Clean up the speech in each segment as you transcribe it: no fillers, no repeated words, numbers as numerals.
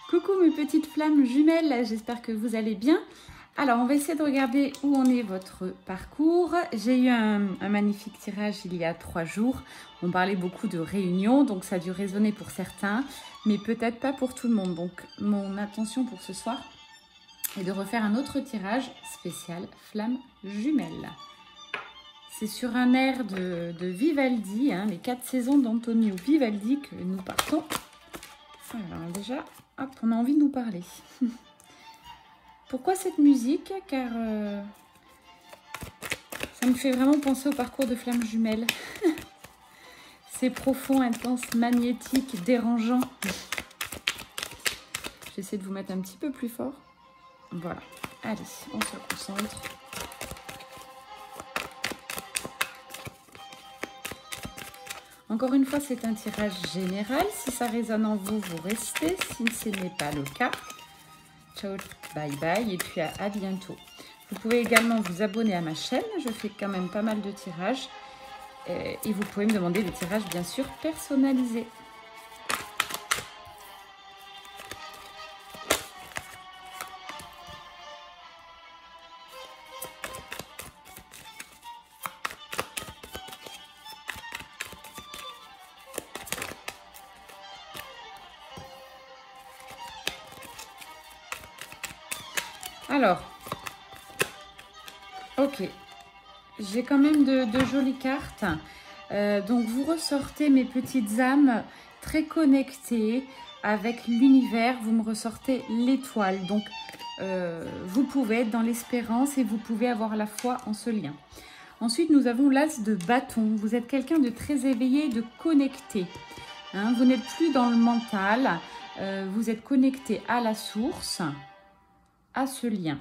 Coucou mes petites flammes jumelles, j'espère que vous allez bien. Alors on va essayer de regarder où en est votre parcours. J'ai eu un magnifique tirage il y a 3 jours. On parlait beaucoup de réunions, donc ça a dû résonner pour certains, mais peut-être pas pour tout le monde. Donc mon intention pour ce soir est de refaire un autre tirage spécial flammes jumelles. C'est sur un air de Vivaldi, les 4 saisons d'Antonio Vivaldi que nous partons. Alors déjà, hop, on a envie de nous parler. Pourquoi cette musique? Car ça me fait vraiment penser au parcours de flammes jumelles. C'est profond, intense, magnétique, dérangeant. J'essaie de vous mettre un petit peu plus fort. Voilà. Allez, on se concentre. Encore une fois, c'est un tirage général. Si ça résonne en vous, vous restez. Si ce n'est pas le cas, ciao, bye bye et puis à bientôt. Vous pouvez également vous abonner à ma chaîne. Je fais quand même pas mal de tirages. Et vous pouvez me demander des tirages, bien sûr, personnalisés. Alors, ok, j'ai quand même de jolies cartes. Donc, vous ressortez mes petites âmes très connectées avec l'univers. Vous me ressortez l'étoile. Donc, vous pouvez être dans l'espérance et vous pouvez avoir la foi en ce lien. Ensuite, nous avons l'as de bâton. Vous êtes quelqu'un de très éveillé, de connecté. Vous n'êtes plus dans le mental. Vous êtes connecté à la source, à ce lien.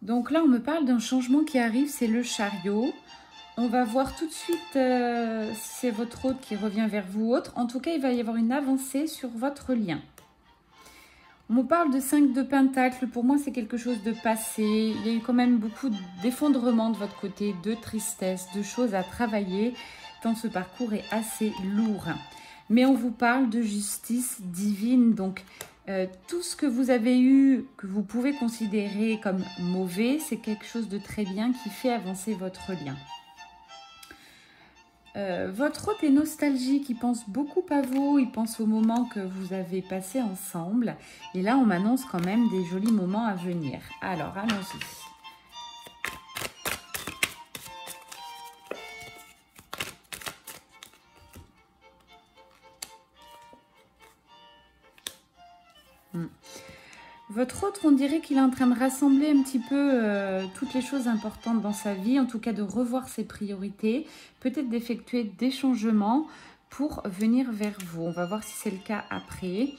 Donc là, on me parle d'un changement qui arrive, c'est le chariot. On va voir tout de suite si c'est votre hôte qui revient vers vous ou autre. En tout cas, il va y avoir une avancée sur votre lien. On me parle de 5 de pentacles. Pour moi, c'est quelque chose de passé. Il y a eu quand même beaucoup d'effondrement de votre côté, de tristesse, de choses à travailler, tant ce parcours est assez lourd. Mais on vous parle de justice divine, donc tout ce que vous avez eu, que vous pouvez considérer comme mauvais, c'est quelque chose de très bien qui fait avancer votre lien. Votre hôte est nostalgique, il pense beaucoup à vous, il pense aux moments que vous avez passés ensemble. Et là, on m'annonce quand même des jolis moments à venir. Alors, allons-y. Votre hôte, on dirait qu'il est en train de rassembler un petit peu toutes les choses importantes dans sa vie, en tout cas de revoir ses priorités, peut-être d'effectuer des changements pour venir vers vous. On va voir si c'est le cas après.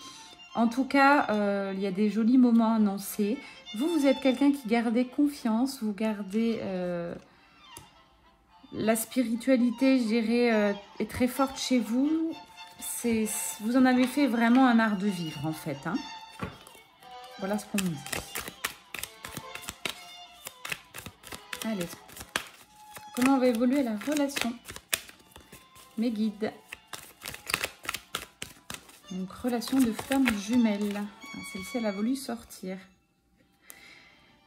En tout cas, il y a des jolis moments annoncés. Vous êtes quelqu'un qui gardez confiance, vous gardez la spiritualité, je dirais, est très forte chez vous. Vous en avez fait vraiment un art de vivre en fait, Voilà ce qu'on me dit. Allez, comment va évoluer la relation? Mes guides. Donc, relation de flamme jumelle. Celle-ci, elle a voulu sortir.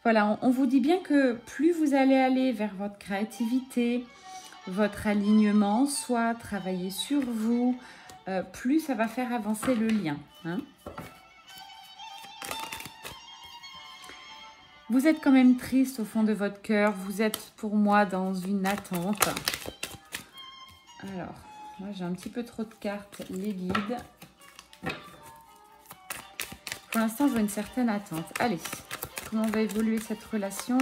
Voilà, on vous dit bien que plus vous allez aller vers votre créativité, votre alignement, soit travailler sur vous, plus ça va faire avancer le lien. Vous êtes quand même triste au fond de votre cœur. Vous êtes pour moi dans une attente. Alors, moi j'ai un petit peu trop de cartes. Les guides. Pour l'instant, je vois une certaine attente. Allez, comment va évoluer cette relation?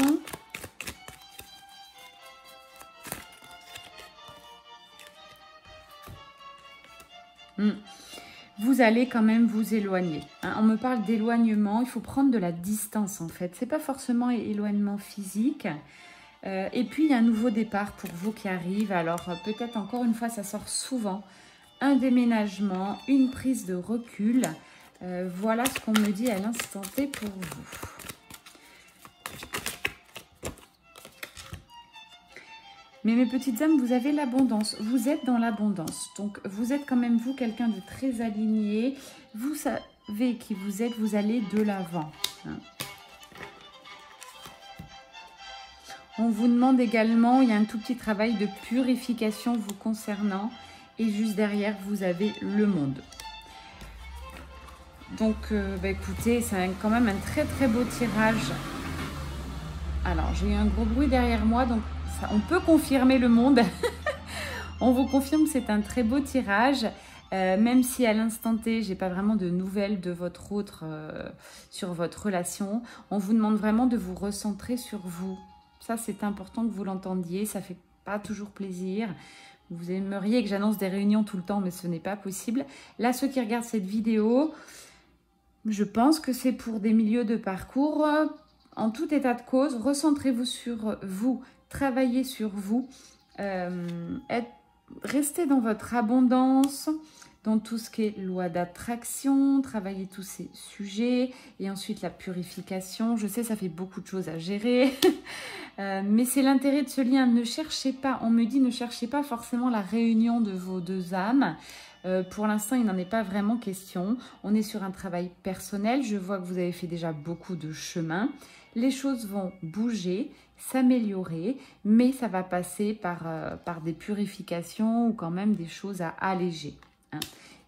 Vous allez quand même vous éloigner. On me parle d'éloignement, il faut prendre de la distance en fait. Ce n'est pas forcément éloignement physique. Et puis, il y a un nouveau départ pour vous qui arrive. Alors, peut-être encore une fois, ça sort souvent. Un déménagement, une prise de recul. Voilà ce qu'on me dit à l'instant T pour vous. Mais mes petites âmes, vous avez l'abondance. Vous êtes dans l'abondance. Donc, vous êtes quand même, vous, quelqu'un de très aligné. Vous savez qui vous êtes. Vous allez de l'avant. Hein. On vous demande également, il y a un tout petit travail de purification vous concernant. Et juste derrière, vous avez le monde. Donc, écoutez, c'est quand même un très très beau tirage. Alors, j'ai eu un gros bruit derrière moi, donc ça, on peut confirmer le monde. On vous confirme que c'est un très beau tirage. Même si à l'instant T, j'ai pas vraiment de nouvelles de votre autre sur votre relation, on vous demande vraiment de vous recentrer sur vous. Ça, c'est important que vous l'entendiez. Ça fait pas toujours plaisir. Vous aimeriez que j'annonce des réunions tout le temps, mais ce n'est pas possible. Là, ceux qui regardent cette vidéo, je pense que c'est pour des milieux de parcours. En tout état de cause, recentrez-vous sur vous, travaillez sur vous, restez dans votre abondance, dans tout ce qui est loi d'attraction, travaillez tous ces sujets et ensuite la purification. Je sais, ça fait beaucoup de choses à gérer, mais c'est l'intérêt de ce lien. Ne cherchez pas, on me dit, ne cherchez pas forcément la réunion de vos deux âmes. Pour l'instant, il n'en est pas vraiment question. On est sur un travail personnel. Je vois que vous avez fait déjà beaucoup de chemin. Les choses vont bouger, s'améliorer, mais ça va passer par des purifications ou quand même des choses à alléger. Hein.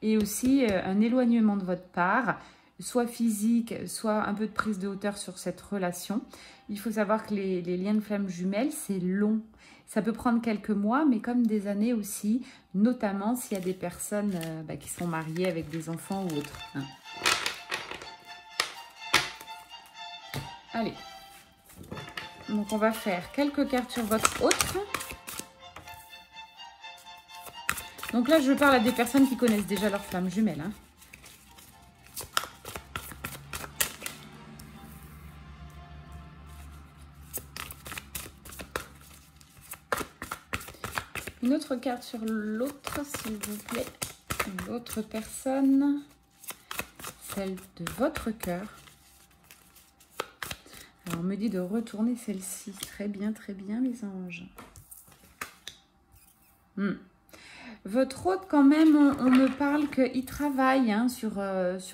Et aussi un éloignement de votre part, soit physique, soit un peu de prise de hauteur sur cette relation. Il faut savoir que les liens de flammes jumelles, c'est long. Ça peut prendre quelques mois, mais comme des années aussi, notamment s'il y a des personnes qui sont mariées avec des enfants ou autres. Hein. Allez, donc on va faire quelques cartes sur votre autre. Donc là, je parle à des personnes qui connaissent déjà leur flamme jumelle. Hein. Une autre carte sur l'autre, s'il vous plaît. L'autre personne, celle de votre cœur. Alors, on me dit de retourner celle-ci. Très bien, les anges. Votre hôte, quand même, on me parle qu'il travaille hein, sur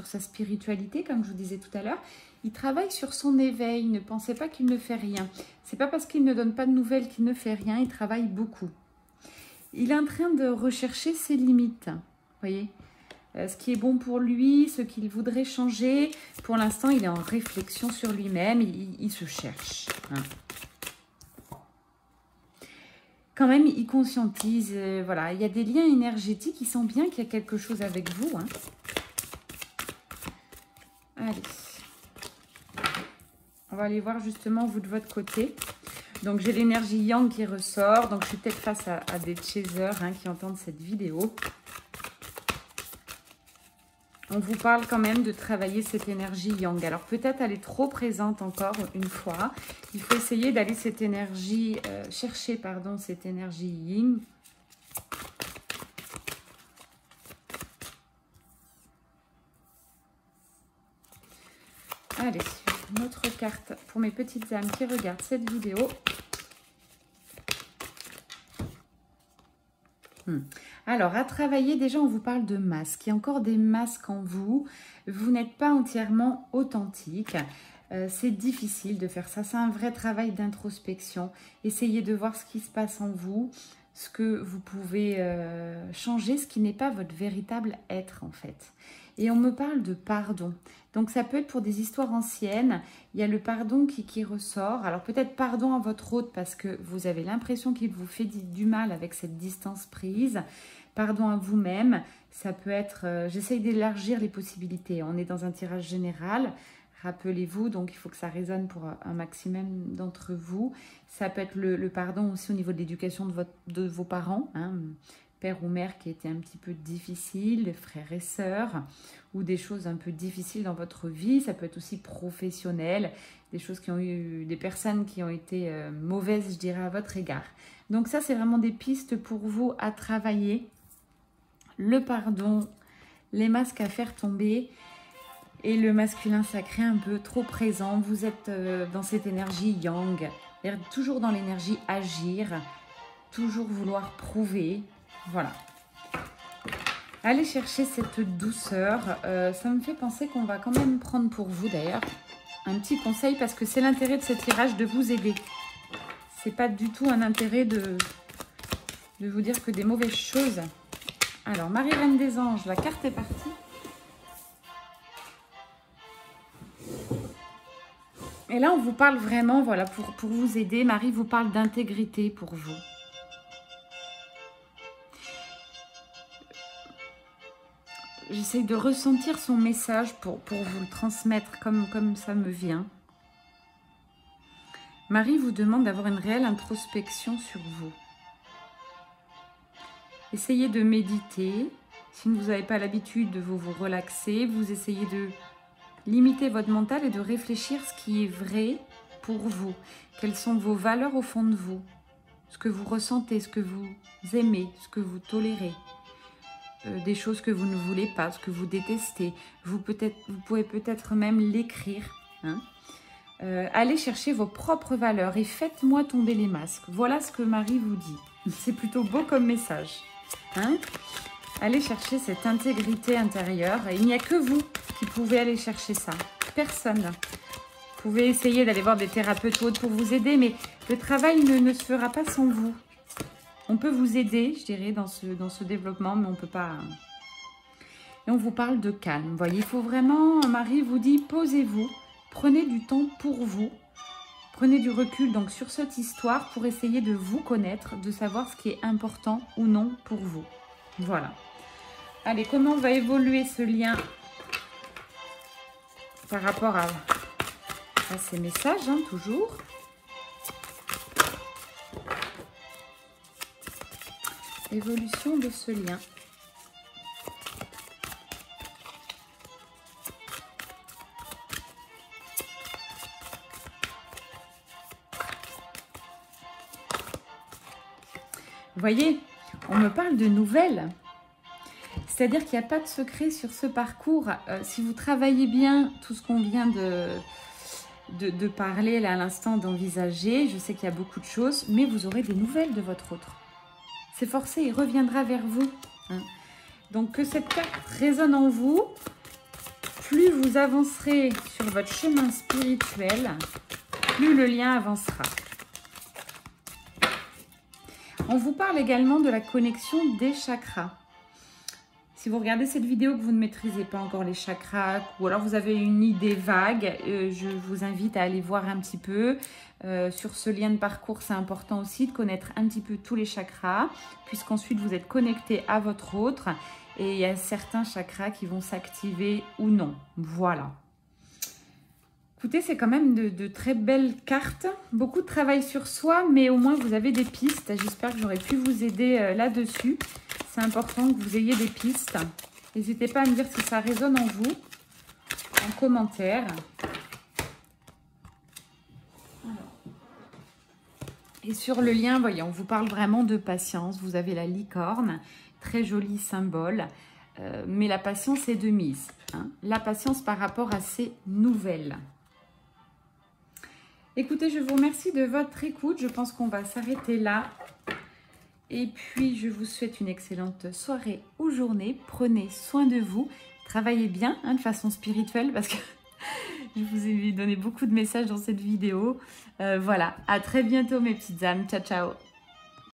sa spiritualité, comme je vous disais tout à l'heure. Il travaille sur son éveil. Ne pensez pas qu'il ne fait rien. C'est pas parce qu'il ne donne pas de nouvelles qu'il ne fait rien. Il travaille beaucoup. Il est en train de rechercher ses limites. Vous voyez ? Ce qui est bon pour lui, ce qu'il voudrait changer. Pour l'instant, il est en réflexion sur lui-même. Il se cherche. Hein. Quand même, il conscientise. Voilà, il y a des liens énergétiques. Il sent bien qu'il y a quelque chose avec vous. Hein. Allez. On va aller voir justement vous de votre côté. Donc, j'ai l'énergie yang qui ressort. Donc, je suis peut-être face à des chasers hein, qui entendent cette vidéo. On vous parle quand même de travailler cette énergie yang. Alors, peut-être elle est trop présente encore une fois. Il faut essayer d'aller cette énergie, chercher, pardon, cette énergie yin. Allez, une autre carte pour mes petites âmes qui regardent cette vidéo. Alors, à travailler, déjà, on vous parle de masques. Il y a encore des masques en vous. Vous n'êtes pas entièrement authentique. C'est difficile de faire ça. C'est un vrai travail d'introspection. Essayez de voir ce qui se passe en vous, ce que vous pouvez changer, ce qui n'est pas votre véritable être, en fait. Et on me parle de pardon. Donc, ça peut être pour des histoires anciennes. Il y a le pardon qui ressort. Alors, peut-être pardon à votre hôte parce que vous avez l'impression qu'il vous fait du mal avec cette distance prise. Pardon à vous-même. Ça peut être... J'essaye d'élargir les possibilités. On est dans un tirage général. Rappelez-vous, donc il faut que ça résonne pour un maximum d'entre vous. Ça peut être le pardon aussi au niveau de l'éducation de vos parents, hein, père ou mère qui était un petit peu difficile, frères et sœurs, ou des choses un peu difficiles dans votre vie. Ça peut être aussi professionnel, des choses qui ont eu, des personnes qui ont été mauvaises, je dirais, à votre égard. Donc ça, c'est vraiment des pistes pour vous à travailler. Le pardon, les masques à faire tomber. Et le masculin sacré un peu trop présent. Vous êtes dans cette énergie yang. Toujours dans l'énergie agir. toujours vouloir prouver. Voilà. Allez chercher cette douceur. Ça me fait penser qu'on va quand même prendre pour vous d'ailleurs un petit conseil parce que c'est l'intérêt de ce tirage de vous aider. C'est pas du tout un intérêt de vous dire que des mauvaises choses. Alors, Marie-Reine des Anges, la carte est partie. Et là, on vous parle vraiment, voilà, pour vous aider. Marie vous parle d'intégrité pour vous. J'essaie de ressentir son message pour vous le transmettre comme ça me vient. Marie vous demande d'avoir une réelle introspection sur vous. Essayez de méditer. Si vous n'avez pas l'habitude de vous relaxer, vous essayez de limiter votre mental et de réfléchir ce qui est vrai pour vous. Quelles sont vos valeurs au fond de vous? Ce que vous ressentez, ce que vous aimez, ce que vous tolérez. Des choses que vous ne voulez pas, ce que vous détestez. Vous pouvez peut-être même l'écrire. Hein. Allez chercher vos propres valeurs et faites-moi tomber les masques. Voilà ce que Marie vous dit. C'est plutôt beau comme message. Hein. Allez chercher cette intégrité intérieure. Et il n'y a que vous qui pouvez aller chercher ça. Personne. Vous pouvez essayer d'aller voir des thérapeutes ou autres pour vous aider, mais le travail ne se fera pas sans vous. On peut vous aider, je dirais, dans ce développement, mais on ne peut pas... Et on vous parle de calme. Vous voyez, il faut vraiment... Marie vous dit, posez-vous, prenez du temps pour vous. Prenez du recul donc sur cette histoire pour essayer de vous connaître, de savoir ce qui est important ou non pour vous. Voilà. Allez, comment va évoluer ce lien par rapport à ces messages, hein, toujours. Évolution de ce lien. Vous voyez, on me parle de nouvelles. C'est-à-dire qu'il n'y a pas de secret sur ce parcours. Si vous travaillez bien tout ce qu'on vient de parler là à l'instant, d'envisager, je sais qu'il y a beaucoup de choses, mais vous aurez des nouvelles de votre autre. C'est forcé, il reviendra vers vous. Hein. Donc, que cette carte résonne en vous, plus vous avancerez sur votre chemin spirituel, plus le lien avancera. On vous parle également de la connexion des chakras. Si vous regardez cette vidéo que vous ne maîtrisez pas encore les chakras, ou alors vous avez une idée vague, je vous invite à aller voir un petit peu. Sur ce lien de parcours, c'est important aussi de connaître un petit peu tous les chakras, puisqu'ensuite vous êtes connecté à votre autre, et il y a certains chakras qui vont s'activer ou non. Voilà. Écoutez, c'est quand même de très belles cartes, beaucoup de travail sur soi, mais au moins vous avez des pistes. J'espère que j'aurai pu vous aider là-dessus. C'est important que vous ayez des pistes. N'hésitez pas à me dire si ça résonne en vous, en commentaire. Et sur le lien, voyez, on vous parle vraiment de patience. Vous avez la licorne, très joli symbole. Mais la patience est de mise. Hein. La patience par rapport à ces nouvelles. Écoutez, je vous remercie de votre écoute. Je pense qu'on va s'arrêter là. Et puis, je vous souhaite une excellente soirée ou journée. Prenez soin de vous. Travaillez bien hein, de façon spirituelle parce que je vous ai donné beaucoup de messages dans cette vidéo. Voilà, à très bientôt mes petites âmes. Ciao, ciao.